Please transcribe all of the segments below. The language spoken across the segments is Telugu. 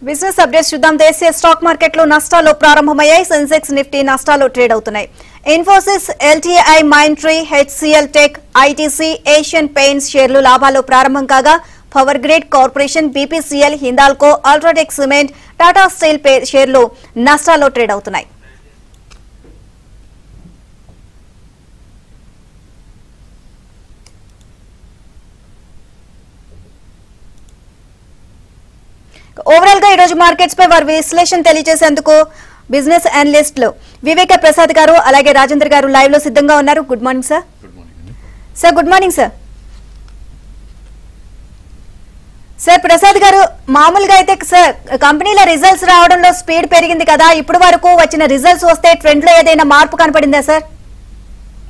బిజినెస్ అప్డేట్స్ చూద్దాం. దేశీయ స్టాక్ మార్కెట్లో నష్టాలు ప్రారంభమయ్యాయి. సెన్సెక్స్ నిఫ్టీ నష్టాలు ట్రేడ్ అవుతున్నాయి. Infosys, LTI, Mindtree, HCl tech, ITC, Asian paints షేర్లు లాభాలు ప్రారంభం కాగా power grid corporation, BPCL, Hindalco, UltraTech cement, Tata steel షేర్లు నష్టాల్లో ట్రేడ్ అవుతున్నాయి. ఓవరాల్ గా ఈ రోజు మార్కెట్స్ పై వారి విశ్లేషణ తెలియజేసేందుకు బిజినెస్ అనలిస్టులు వివేక ప్రసాద్ గారు అలాగే రాజేంద్ర గారు లైవ్ లో సిద్ధంగా ఉన్నారు. Good morning sir. Good morning sir. Sir Prasad గారు, మామూలుగా అయితే సార్ కంపెనీల రిజల్ట్స్ రావడంలో స్పీడ్ పెరిగింది కదా, ఇప్పుడు వరకు వచ్చిన రిజల్ట్స్ వస్తే ట్రెండ్ లో ఏదైనా మార్పు కనపడిందా సార్?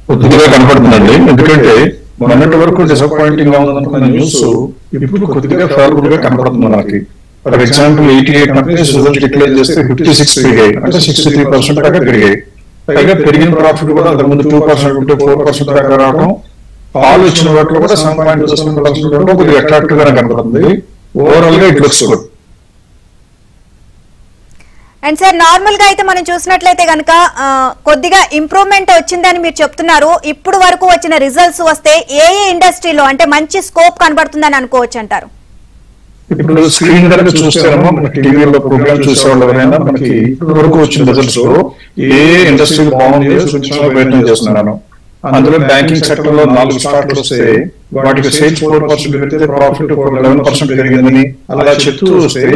కొద్దిగా కనపడుతుందండి. ఎందుకంటే మొన్నటి వరకు డిసప్పాయింటింగ్ గా ఉందనుకున్న న్యూస్ ఇప్పుడు కొద్దిగా ఫేవరబుల్ గా కనపడుతుంది మనకి. For example 88 companies result declare చేస్తే 56 పెరిగాయి, అంటే 63% దాకా పెరిగాయి. పైగా పెరిగిన ప్రాఫిట్ కూడా అంతకుముందు 2% ఉంటే 4% దాకా రావడం, పాలు ఇచ్చిన వాటిలో కూడా 7.2% కొద్దిగా అట్రాక్టివ్ గానే కనపడుతుంది. ఓవరాల్ గా it looks good. And sir normal గా అయితే మనం చూసినట్లయితే కనుక కొద్దిగా ఇంప్రూవ్మెంట్ వచ్చిందని మీరు చెప్తున్నారు. ఇప్పుడు వరకు వచ్చిన రిజల్ట్స్ వస్తే ఏ ఇండస్ట్రీలో అంటే మంచి స్కోప్ కనబడుతుందని అనుకోవచ్చు అంటారు? ఇప్పుడు స్క్రీన్ కనుక చూస్తేనేమో మనకి టీవీలో ప్రోగ్రామ్ చూసేవాళ్ళు ఎవరైనా మనకి ఇప్పటి వరకు వచ్చిన రిజల్ట్స్ లో ఏ ఇండస్ట్రీ బాగుంది సూచించడానికి ప్రయత్నం చేస్తున్నాను. అందులో బ్యాంకింగ్ సెక్టర్ లో 4 స్టార్ట్లు వస్తే వాటికి సేల్స్ 4% పెరిగితే ప్రాఫిట్ 11% పెరిగిందని అలా చెప్తూ వస్తే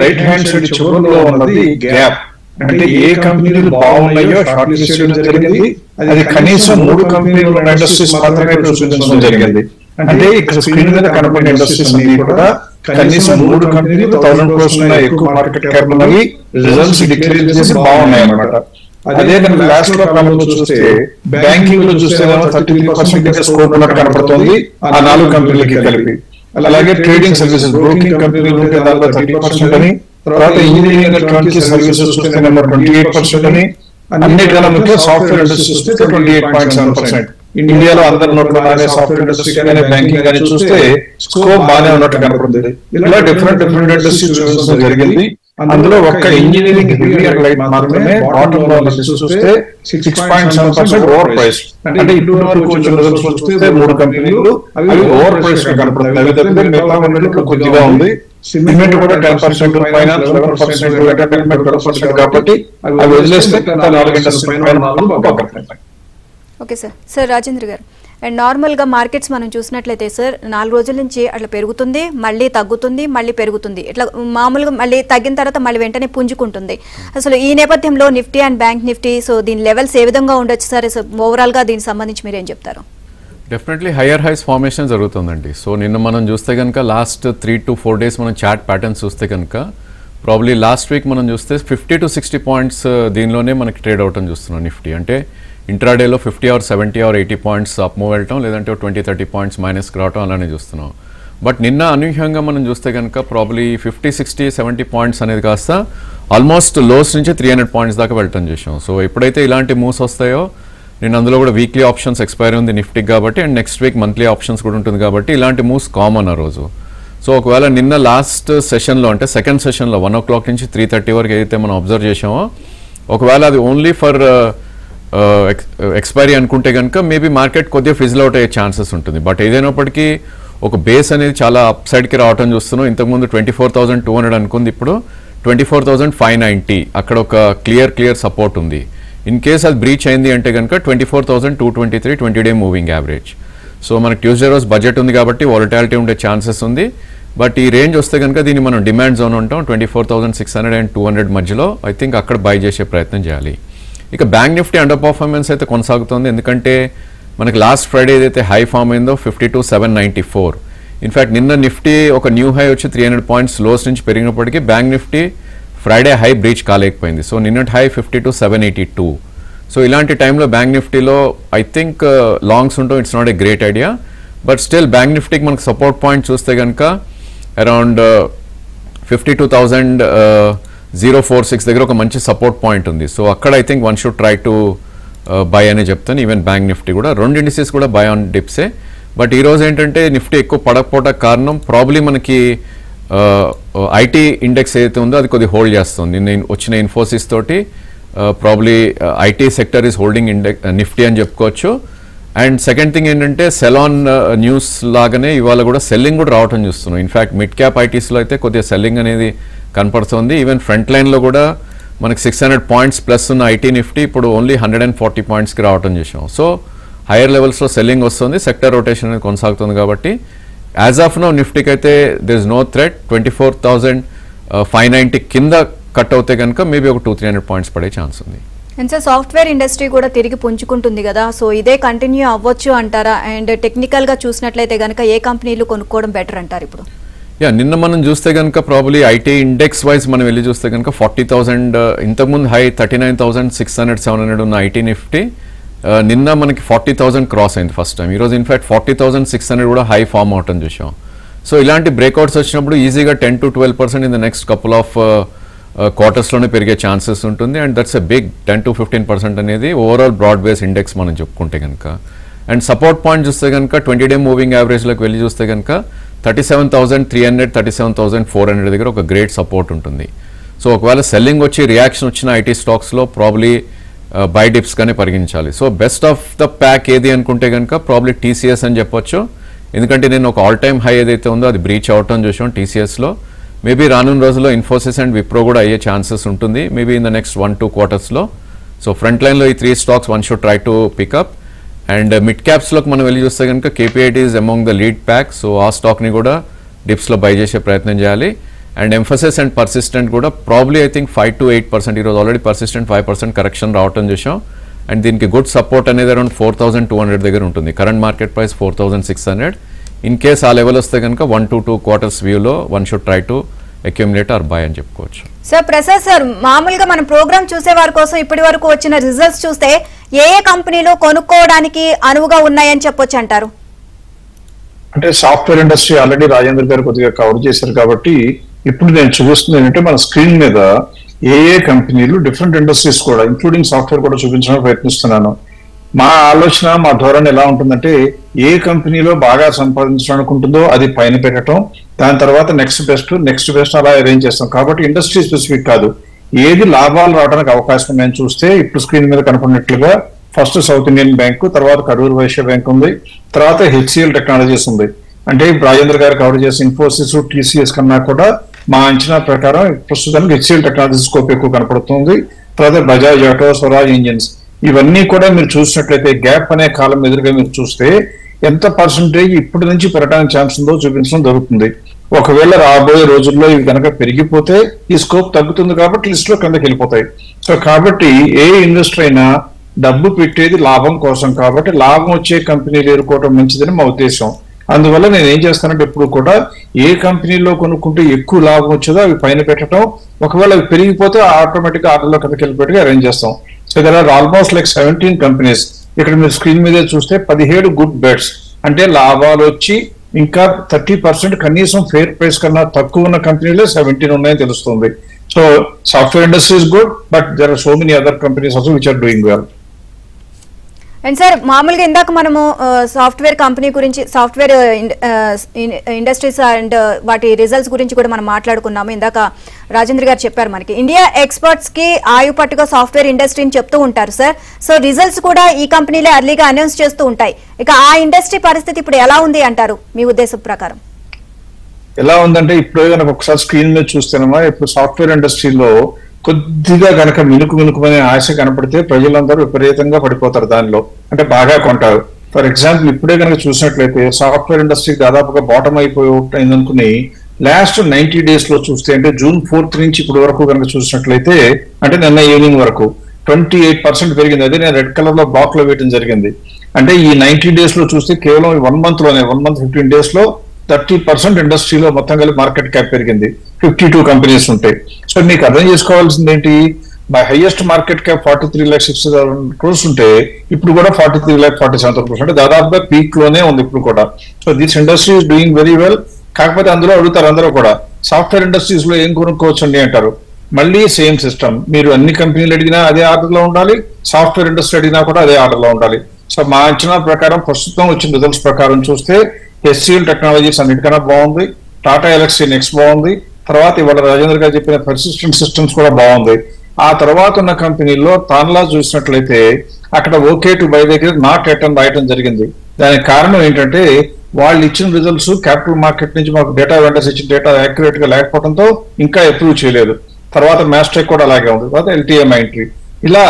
రైట్ హ్యాండ్ సైడ్ చివరిలో ఉన్నది గ్యాప్. అంటే ఏ కంపెనీలు బాగున్నాయో షార్ట్ లిస్ట్ చేయడం జరిగింది. అది కనీసం 3 కంపెనీలు ఉన్న ఇండస్ట్రీస్ మాత్రమే సూచించడం జరిగింది. అంటే ఇక్కడ స్క్రీన్ మీద కనపడిన ఇండస్ట్రీస్ అన్ని కూడా కనీసం 3 కంపెనీలు 1000 crores ఎక్కువ మార్కెట్ క్యాప్ ఉన్నవి రిజల్ట్స్ డిక్లేర్ చేసి బాగున్నాయి అన్నమాట. అదే కనుక లాస్ట్ లో కాలంలో చూస్తే బ్యాంకింగ్ లో చూస్తే 33% స్కోప్ ఉన్నట్టు కనపడుతుంది ఆ 4 కంపెనీలకి కలిపి. అలాగే ట్రేడింగ్ సర్వీసెస్, బ్రోకింగ్ కంపెనీలు ఉంటే దాంట్లో 30% అని, తర్వాత ఇంజనీరింగ్ ఎలక్ట్రానిక్స్ సర్వీసెస్ చూస్తే 28% అని, అన్నిటికన్నా ముఖ్య సాఫ్ట్వేర్ ఇండస్ట్రీస్ చూస్తే 28.7%. ఇండియాలో అందరి నోట్లో సాఫ్ట్వేర్ ఇండస్ట్రీ కానీ బ్యాంకింగ్ కానీ చూస్తే స్కోప్ బాగానే ఉన్నట్టు కనపడుతుంది. ఇలా డిఫరెంట్ ఇండస్ట్రీస్ చూడడం జరిగింది. అందులో ఒక్క ఇంజనీరింగ్ హెవీ అండ్ లైట్ మాత్రమే బాటమ్ లో చూస్తే 6.7% ఓవర్ ప్రైస్. అంటే ఇప్పుడు వరకు వచ్చిన రిజల్ట్స్ చూస్తే 3 కంపెనీలు అవి ఓవర్ ప్రైస్ గా కనపడుతుంది. అవి తప్పితే మిగతా ఉన్నట్లు కొద్దిగా ఉంది. సిమెంట్ కూడా 10%, ఫైనాన్స్ 11%, ఎంటర్టైన్మెంట్ 12% కాబట్టి అవి వదిలేస్తే 4 ఇండస్ట్రీ పైన బాగుంటాయి. Okay sir. సార్ రాజేంద్ర గారు, అండ్ నార్మల్గా మార్కెట్స్ మనం చూసినట్లయితే సార్ 4 రోజుల నుంచి అట్లా పెరుగుతుంది, మళ్ళీ తగ్గుతుంది, మళ్ళీ పెరుగుతుంది, ఇట్లా మామూలుగా మళ్ళీ తగ్గిన తర్వాత మళ్ళీ వెంటనే పుంజుకుంటుంది. అసలు ఈ నేపథ్యంలో Nifty and bank Nifty so దీని లెవెల్స్ ఏ విధంగా ఉండొచ్చు సార్? ఓవరాల్గా దీనికి సంబంధించి మీరు ఏం చెప్తారు? డెఫినెట్లీ హయ్యర్ హైస్ ఫార్మేషన్ జరుగుతుందండి. సో నిన్న మనం చూస్తే కనుక లాస్ట్ 3 to 4 days మనం చార్ట్ ప్యాటర్న్స్ చూస్తే కనుక ప్రాబ్లీ లాస్ట్ వీక్ మనం చూస్తే 50 to 60 పాయింట్స్ దీనిలోనే మనకి ట్రేడ్ అవటం చూస్తున్నాం నిఫ్టీ. అంటే ఇంట్రాడేలో 50 or 70 or 80 points up move వెళ్ళటం, లేదంటే 20-30 పాయింట్స్ మైనస్కి రావటం అలానే చూస్తున్నాం. బట్ నిన్న అనూహ్యంగా మనం చూస్తే కనుక ప్రాబ్లీ 50, 60, 70 పాయింట్స్ అనేది కాస్త ఆల్మోస్ట్ లోస్ నుంచి 300 పాయింట్స్ దాకా వెళ్ళటం చూసాం. సో ఎప్పుడైతే ఇలాంటి మూవ్స్ వస్తాయో, నేను అందులో కూడా వీక్లీ ఆప్షన్స్ ఎక్స్పైర్ ఉంది నిఫ్టీకి కాబట్టి, and next week monthly options కూడా ఉంటుంది కాబట్టి ఇలాంటి మూవ్స్ కామన్ ఆ రోజు. సో ఒకవేళ నిన్న లాస్ట్ సెషన్లో అంటే సెకండ్ సెషన్లో 1 o'clock నుంచి 3:30 వరకు ఏదైతే మనం అబ్జర్వ్ చేసామో, ఒకవేళ అది ఓన్లీ ఫర్ ఎక్స్పైరీ అనుకుంటే కనుక మేబీ మార్కెట్ కొద్దిగా ఫిజిల్ అవుట్ అయ్యే ఛాన్సెస్ ఉంటుంది. బట్ ఏదైనప్పటికీ ఒక బేస్ అనేది చాలా అప్ సైడ్కి రావటం చూస్తున్నాం. ఇంతకుముందు 24,200 అనుకుంది, ఇప్పుడు 24,590 అక్కడ ఒక క్లియర్ సపోర్ట్ ఉంది. ఇన్ కేస్ అది బ్రీచ్ అయింది అంటే కనుక 24,223 20-day మూవింగ్ యావరేజ్. సో మనకి ట్యూస్డే రోజు బడ్జెట్ ఉంది కాబట్టి వాలటాలిటీ ఉండే ఛాన్సెస్ ఉంది. బట్ ఈ రేంజ్ వస్తే కనుక దీన్ని మనం డిమాండ్ జోన్ ఉంటాం 24,600 and 200 మధ్యలో. ఐ థింక్ అక్కడ బై చేసే ప్రయత్నం చేయాలి. ఇక బ్యాంక్ నిఫ్టీ అండర్ పర్ఫార్మెన్స్ అయితే కొనసాగుతుంది. ఎందుకంటే మనకి లాస్ట్ ఫ్రైడే ఏదైతే హై ఫామ్ అయిందో 52,794. ఇన్ఫ్యాక్ట్ నిన్న నిఫ్టీ ఒక న్యూ హై వచ్చి 300 పాయింట్స్ లోస్ నుంచి పెరిగినప్పటికీ bank Nifty Friday high breach కాలేకపోయింది. సో నిన్నటి హై 52,782. సో ఇలాంటి టైంలో బ్యాంక్ నిఫ్టీలో ఐ థింక్ లాంగ్స్ ఉంటాం, it's not a great idea. But still bank నిఫ్టీకి మనకు సపోర్ట్ పాయింట్ చూస్తే కనుక అరౌండ్ 52,046 దగ్గర ఒక మంచి సపోర్ట్ పాయింట్ ఉంది. సో అక్కడ I think 1 should try to by అనే చెప్తాను. ఈవెన్ బ్యాంక్ నిఫ్టీ కూడా 2 ఇండిసెస్ కూడా బై ఆన్ డిప్సే. బట్ ఈరోజు ఏంటంటే నిఫ్టీ ఎక్కువ పడకపోవడానికి కారణం ప్రాబ్లీ మనకి ఐటీ ఇండెక్స్ ఏదైతే ఉందో అది కొద్దిగా హోల్డ్ చేస్తుంది. నేను వచ్చిన ఇన్ఫోసిస్ తోటి probably IT sector is holding Nifty అని చెప్పుకోవచ్చు. అండ్ సెకండ్ థింగ్ ఏంటంటే సెలాన్ న్యూస్ లాగానే ఇవాళ కూడా సెల్లింగ్ కూడా రావటం చూస్తున్నాం. ఇన్ఫ్యాక్ట్ మిడ్ క్యాప్ ఐటీస్లో అయితే కొద్దిగా సెల్లింగ్ అనేది కనపడుతుంది. ఈవెన్ ఫ్రంట్ లైన్లో కూడా మనకి 600 పాయింట్స్ ప్లస్ ఉన్న ఐటీ నిఫ్టీ ఇప్పుడు ఓన్లీ 140 పాయింట్స్కి రావటం చూసాం. సో హైయర్ లెవెల్స్లో సెల్లింగ్ వస్తుంది, సెక్టర్ రొటేషన్ అనేది కొనసాగుతుంది. కాబట్టి యాజ్ ఆఫ్ నో నిఫ్టీకి అయితే దిర్ ఇస్ నో థ్రెట్. 24,590 కింద కట్ అవుతే కనుక మేబీ ఒక 200-300 పాయింట్స్ పడే ఛాన్స్ ఉంది. అండ్ సార్ సాఫ్ట్వేర్ ఇండస్ట్రీ కూడా తిరిగి పుంజుకుంటుంది కదా, సో ఇదే కంటిన్యూ అవ్వచ్చు అంటారా? అండ్ టెక్నికల్గా చూసినట్లయితే కనుక ఏ కంపెనీలు కొనుక్కోవడం బెటర్ అంటారు ఇప్పుడు? నిన్న మనం చూస్తే కనుక ప్రాబ్లీ ఐటీ ఇండెక్స్ వైజ్ మనం వెళ్ళి చూస్తే కనుక 40,000 ఇంతకుముందు హై 39,600-700 ఉన్న ఐటీ నిఫ్టీ నిన్న మనకి 40,000 క్రాస్ అయింది ఫస్ట్ టైం. ఈరోజు ఇన్ఫాక్ట్ 40,600 కూడా హై ఫామ్ అవటం చూసాం. సో ఇలాంటి బ్రేక్అవుట్స్ వచ్చినప్పుడు ఈజీగా 10-12% in the next couple of క్వార్టర్స్లోనే పెరిగే ఛాన్సెస్ ఉంటుంది. అండ్ దట్స్ ఎ బిగ్ 10-15% అనేది ఓవరాల్ బ్రాడ్ బేస్ ఇండెక్స్ మనం చెప్పుకుంటే కనుక. అండ్ సపోర్ట్ పాయింట్ చూస్తే కనుక 20-డే మూవింగ్ యావరేజ్లోకి వెళ్ళి చూస్తే కనుక 37,300, 37,400 దగ్గర ఒక గ్రేట్ సపోర్ట్ ఉంటుంది. సో ఒకవేళ సెల్లింగ్ వచ్చి రియాక్షన్ వచ్చిన ఐటీ స్టాక్స్లో ప్రాబ్లీ బై డిప్స్గానే పరిగణించాలి. So best of the pack ఏది అనుకుంటే కనుక ప్రాబ్లీ టీసీఎస్ అని చెప్పొచ్చు. ఎందుకంటే నేను ఒక ఆల్ టైమ్ హై ఏదైతే ఉందో అది బ్రీచ్ అవటం చూసాం టీసీఎస్లో. మేబీ రానున్న రోజుల్లో ఇన్ఫోసిస్ అండ్ విప్రో కూడా అయ్యే ఛాన్సెస్ ఉంటుంది మేబీ ఇన్ ద నెక్స్ట్ 1-2 క్వార్టర్స్లో. సో ఫ్రంట్ లైన్లో ఈ 3 stocks one should try to pick up. And mid క్యాప్స్లోకి మనం వెళ్ళి చూస్తే కనుక KPIT is among the lead pack. So ఆ స్టాక్ని కూడా డిప్స్లో బై చేసే ప్రయత్నం చేయాలి. అండ్ ఎంఫసిస్ అండ్ పర్సిస్టెంట్ కూడా ప్రాబ్లీ ఐ థింక్ 5-8%. ఈరోజు ఆల్రెడీ పర్సిస్టెంట్ 5% కరెక్షన్ రావటం చూసాం. అండ్ దీనికి గుడ్ సపోర్ట్ అనేది అరౌండ్ 4,200 దగ్గర ఉంటుంది. Current market price 4,600. In case ఆ లెవెల్ వస్తే కనుక 1-2 క్వార్టర్స్ వ్యూలో one should try to accumulate or buy అని చెప్పుకోవచ్చు. సార్ ప్రసాద్ సార్, మామూలుగా మనం ప్రోగ్రామ్ చూసే వారి కోసం ఇప్పటి వరకు వచ్చిన రిజల్ట్స్ చూస్తే ఏ కంపెనీలు కొనుక్కోవడానికి అనువుగా ఉన్నాయని చెప్పొచ్చు అంటారు? అంటే సాఫ్ట్వేర్ ఇండస్ట్రీ ఆల్రెడీ రాజేంద్ర గారు కొద్దిగా కవర్ చేశారు కాబట్టి ఇప్పుడు నేను చూపిస్తుంది ఏంటంటే మన స్క్రీన్ మీద ఏ కంపెనీలు డిఫరెంట్ ఇండస్ట్రీస్ కూడా ఇంక్లూడింగ్ సాఫ్ట్వేర్ కూడా చూపించడానికి ప్రయత్నిస్తున్నాను. మా ఆలోచన మా ధోరణి ఎలా ఉంటుందంటే ఏ కంపెనీలో బాగా సంపాదించాలనుకుంటుందో అది పైన పెట్టడం, దాని తర్వాత నెక్స్ట్ బెస్ట్ అలా అరేంజ్ చేస్తాం. కాబట్టి ఇండస్ట్రీ స్పెసిఫిక్ కాదు, ఏది లాభాలు రావడానికి అవకాశం ఉందని చూస్తే ఇప్పుడు స్క్రీన్ మీద కనపడినట్లుగా ఫస్ట్ సౌత్ ఇండియన్ బ్యాంకు, తర్వాత కరూర్ వైశ్య బ్యాంక్ ఉంది, తర్వాత హెచ్సిఎల్ టెక్నాలజీస్ ఉంది. అంటే రాజేంద్ర గారు కవర్ చేసిన ఇన్ఫోసిస్ టీసీఎస్ కన్నా కూడా మా అంచనా ప్రకారం ప్రస్తుతానికి హెచ్సిఎల్ టెక్నాలజీ స్కోప్ ఎక్కువ కనపడుతుంది. తర్వాత బజాజ్ ఆటో, స్వరాజ్ ఇంజిన్స్, ఇవన్నీ కూడా మీరు చూసినట్లయితే గ్యాప్ అనే కాలం ఎదురుగా మీరు చూస్తే ఎంత పర్సంటేజ్ ఇప్పటి నుంచి పెరగడానికి ఛాన్స్ ఉందో చూపించడం జరుగుతుంది. ఒకవేళ రాబోయే రోజుల్లో ఇవి కనుక పెరిగిపోతే ఈ స్కోప్ తగ్గుతుంది కాబట్టి లిస్ట్ లో కిందకి వెళ్ళిపోతాయి. సో కాబట్టి ఏ ఇన్వెస్టర్ అయినా డబ్బు పెట్టేది లాభం కోసం కాబట్టి లాభం వచ్చే కంపెనీలు ఎదుర్కోవడం మంచిదని మా ఉద్దేశం. అందువల్ల నేను ఏం చేస్తానంటే ఎప్పుడు కూడా ఏ కంపెనీలో కొనుక్కుంటే ఎక్కువ లాభం వచ్చేదో అవి పైన పెట్టడం, ఒకవేళ అవి పెరిగిపోతే ఆటోమేటిక్ గా ఆర్డర్లో కిందకి వెళ్ళిపోయి అరేంజ్ చేస్తాం. So there are almost like 17 companies. ఇక్కడ మీరు స్క్రీన్ మీద చూస్తే 17 గుడ్ బెట్స్, అంటే లాభాలు వచ్చి ఇంకా 30% కనీసం ఫెయిర్ ప్రైస్ కన్నా తక్కువ ఉన్న కంపెనీలే 17 ఉన్నాయని తెలుస్తుంది. So software industry is good, but there are so many other companies also which are doing well. And sir మామూలుగా ఇందాక మనము సాఫ్ట్వేర్ కంపెనీ గురించి, సాఫ్ట్వేర్ ఇండస్ట్రీస్ అండ్ వాటి రిజల్ట్స్ గురించి కూడా మనం మాట్లాడుకున్నాము. ఇందాక రాజేంద్ర గారు చెప్పారు మనకి ఇండియా ఎక్స్పర్ట్స్ కి ఆయుపట్టుగా సాఫ్ట్వేర్ ఇండస్ట్రీని చెప్తూ ఉంటారు సార్. సో రిజల్ట్స్ కూడా ఈ కంపెనీలే అర్లీగా అనౌన్స్ చేస్తూ ఉంటాయి. ఇక ఆ ఇండస్ట్రీ పరిస్థితి ఇప్పుడు ఎలా ఉంది అంటారు మీ ఉద్దేశం ప్రకారం? ఎలా ఉందంటే ఇప్పుడు కనుక ఒకసారి స్క్రీన్ మీద చూస్తేనమ్మా, ఇప్పుడు సాఫ్ట్వేర్ ఇండస్ట్రీలో కొద్దిగా కనుక మినుకుమనే ఆశ కనపడితే ప్రజలందరూ విపరీతంగా పడిపోతారు దానిలో, అంటే బాగా కొంటారు. ఫర్ ఎగ్జాంపుల్ ఇప్పుడే కనుక చూసినట్లయితే సాఫ్ట్వేర్ ఇండస్ట్రీ దాదాపుగా బాటమ్ అయిపోయిందనుకుని లాస్ట్ 90 days లో చూస్తే, అంటే June 4th నుంచి ఇప్పుడు వరకు కనుక చూసినట్లయితే, అంటే నిన్న ఈవినింగ్ వరకు 28% పెరిగింది. అదే నేను రెడ్ కలర్ లో బాక్ లో వేయడం జరిగింది. అంటే ఈ 90 days లో చూస్తే కేవలం 1 month లోనే 1 month 15 days లో 30% ఇండస్ట్రీలో మొత్తం కలిపి మార్కెట్ క్యాప్ పెరిగింది. 52 కంపెనీస్ ఉంటాయి. సో మీకు అర్థం చేసుకోవాల్సింది ఏంటి, by highest market cap 43,60,000 crores ఉంటే ఇప్పుడు కూడా 43,47,000 crores, అంటే దాదాపుగా పీక్ లోనే ఉంది ఇప్పుడు కూడా. So this industry is doing very well. కాకపోతే అందులో అడుగుతారు అందరూ కూడా సాఫ్ట్వేర్ ఇండస్ట్రీస్ లో ఏం కొనుక్కోవచ్చు అండి అంటారు. మళ్ళీ సేమ్ సిస్టమ్, మీరు అన్ని కంపెనీలు అడిగినా అదే ఆర్డర్ లో ఉండాలి, సాఫ్ట్వేర్ ఇండస్ట్రీ అడిగినా కూడా అదే ఆర్డర్ లో ఉండాలి. సో మా అంచనా ప్రకారం ప్రస్తుతం వచ్చిన రిజల్ట్స్ ప్రకారం చూస్తే హెచ్సిఎల్ టెక్నాలజీస్ అన్నిటికన్నా బాగుంది, టాటా ఎలక్సీ నెక్స్ట్ బాగుంది, తర్వాత ఇవాళ రాజేంద్ర గారు చెప్పిన పర్సిస్టెంట్ సిస్టమ్స్ కూడా బాగుంది. ఆ తర్వాత ఉన్న కంపెనీల్లో తాన్లా చూసినట్లయితే అక్కడ ఓకే టు బై దగ్గర నాట్ ఎట్ అని రాయటం జరిగింది. దానికి కారణం ఏంటంటే వాళ్ళు ఇచ్చిన రిజల్ట్స్ క్యాపిటల్ మార్కెట్ నుంచి మాకు డేటా వెండర్స్ ఇచ్చిన డేటా యాక్యురేట్ గా లేకపోవడంతో ఇంకా అప్రూవ్ చేయలేదు. తర్వాత మ్యాస్టెక్ కూడా అలాగే ఉంది. తర్వాత ఎల్టీఐ మైంట్రీ. ఇలా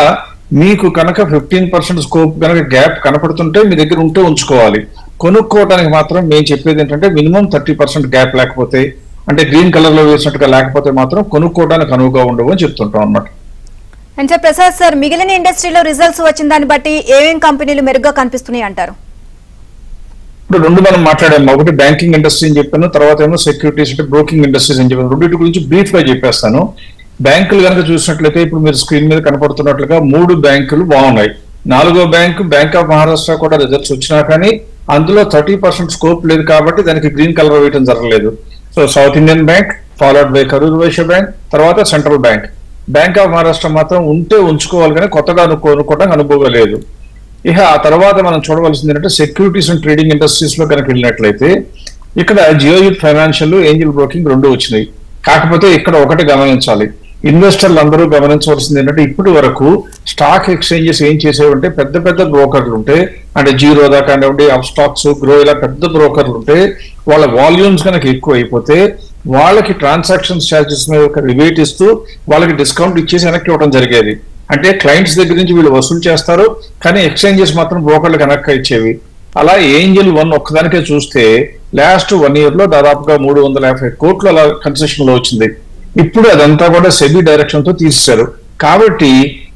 మీకు కనుక 15% స్కోప్ కనుక గ్యాప్ కనపడుతుంటే మీ దగ్గర ఉంటే ఉంచుకోవాలి. కొనుక్కోవడానికి మాత్రం మేము చెప్పేది ఏంటంటే మినిమం 30% గ్యాప్ లేకపోతే, అంటే గ్రీన్ కలర్ లో వేసినట్టుగా లేకపోతే మాత్రం కొనుక్కోవడానికి అనువుగా ఉండవు అని చెప్తుంటాం అన్నమాట. అంటే ప్రసాద్ సార్, మిగిలిన ఇండస్ట్రీలో రిజల్ట్స్ వచ్చిన దాన్ని బట్టి ఏమేం కంపెనీలు మెరుగ్గా కనిపిస్తున్నాయి అంటారు? ఇప్పుడు రెండు మనం మాట్లాడాము. ఒకటి బ్యాంకింగ్ ఇండస్ట్రీ అని చెప్పాను, తర్వాత ఏమో సెక్యూరిటీస్ అంటే బ్రోకింగ్ ఇండస్ట్రీస్ అని చెప్పాను. రెండింటి గురించి బ్రీఫ్ గా చెప్పేస్తాను. బ్యాంకులు కనుక చూసినట్లయితే ఇప్పుడు మీరు స్క్రీన్ మీద కనపడుతున్నట్లుగా 3 బ్యాంకులు బాగున్నాయి. 4వ బ్యాంకు బ్యాంక్ ఆఫ్ మహారాష్ట్ర కూడా రిజల్ట్స్ వచ్చినా కానీ అందులో 30% స్కోప్ లేదు కాబట్టి దానికి గ్రీన్ కలర్ వేయడం జరగలేదు. So south Indian bank, followed by Karur Vysya bank, తర్వాత central bank. Bank of Maharashtra మాత్రం ఉంటే ఉంచుకోవాలి కానీ కొత్తగా కొనుక్కోవడానికి అనుభవం లేదు. ఇక ఆ తర్వాత మనం చూడవలసింది ఏంటంటే సెక్యూరిటీస్ అండ్ ట్రేడింగ్ ఇండస్ట్రీస్ లో కనుక వెళ్ళినట్లయితే ఇక్కడ జియోయూత్ ఫైనాన్షియల్, ఏంజిల్ బ్రోకింగ్ 2 వచ్చినాయి. కాకపోతే ఇక్కడ ఒకటి గమనించాలి, ఇన్వెస్టర్లు అందరూ గమనించవలసింది ఏంటంటే ఇప్పటి వరకు స్టాక్ ఎక్స్చేంజెస్ ఏం చేసేవంటే పెద్ద పెద్ద బ్రోకర్లు ఉంటే, అంటే జీరోదా కానివ్వండి, అప్ స్టాక్స్, గ్రో, ఇలా పెద్ద బ్రోకర్లు ఉంటే వాళ్ళ వాల్యూమ్స్ కనుక ఎక్కువ అయిపోతే వాళ్ళకి ట్రాన్సాక్షన్ ఛార్జెస్ మీద ఒక రిబేట్ ఇస్తూ వాళ్ళకి డిస్కౌంట్ ఇచ్చేసి వెనక్కి ఇవ్వడం జరిగేది. అంటే క్లయింట్స్ దగ్గర నుంచి వీళ్ళు వసూలు చేస్తారు కానీ ఎక్స్చేంజెస్ మాత్రం బ్రోకర్లకు వెనక్కి ఇచ్చేవి. అలా ఏంజిల్ 1 ఒక్కదానికే చూస్తే లాస్ట్ 1 year లో దాదాపుగా 350 కోట్లు అలా కన్సెషన్ లో వచ్చింది. ఇప్పుడు అదంతా కూడా సెబీ డైరెక్షన్ తో తీసేశారు. కాబట్టి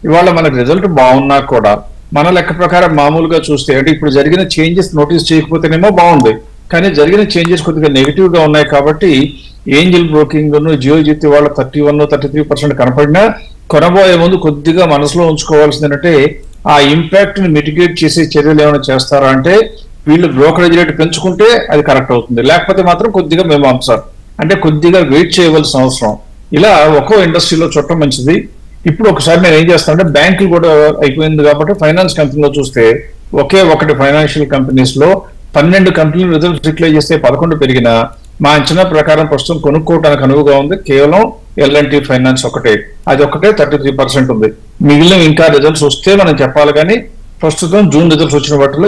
ఇవాళ మనకు రిజల్ట్ బాగున్నా కూడా మన లెక్క ప్రకారం మామూలుగా చూస్తే, అంటే ఇప్పుడు జరిగిన చేంజెస్ నోటీస్ చేయకపోతేనేమో బాగుంది, కానీ జరిగిన చేంజెస్ కొద్దిగా నెగిటివ్ గా ఉన్నాయి. కాబట్టి ఏంజిల్ బ్రోకింగ్ జియోజిత్ వాళ్ళ 31-33% కనపడినా కొనబోయే ముందు కొద్దిగా మనసులో ఉంచుకోవాల్సింది ఏంటంటే ఆ ఇంపాక్ట్ ని మిటిగేట్ చేసే చర్యలు ఏమైనా చేస్తారా అంటే వీళ్ళు బ్రోకరేజ్ రేట్ పెంచుకుంటే అది కరెక్ట్ అవుతుంది, లేకపోతే మాత్రం కొద్దిగా మేము అంశారు అంటే కొద్దిగా వెయిట్ చేయవలసిన అవసరం. ఇలా ఒక్కో ఇండస్ట్రీలో చుట్టం మంచిది. ఇప్పుడు ఒకసారి నేను ఏం చేస్తానంటే బ్యాంకులు కూడా అయిపోయింది కాబట్టి ఫైనాన్స్ కంపెనీలో చూస్తే ఒకే ఒకటి ఫైనాన్షియల్ కంపెనీస్ లో 12 కంపెనీలు రిజల్ట్స్ డిక్లేర్ చేస్తే 11 పెరిగినా మా అంచనా ప్రకారం ప్రస్తుతం కొనుక్కోవడానికి అనువుగా ఉంది కేవలం L&T ఫైనాన్స్ ఒకటే. అది ఒకటే 33% ఉంది. మిగిలిన ఇంకా రిజల్ట్స్ వస్తే మనం చెప్పాలి కానీ ప్రస్తుతం జూన్ రిజల్ట్స్ వచ్చిన వాటిలో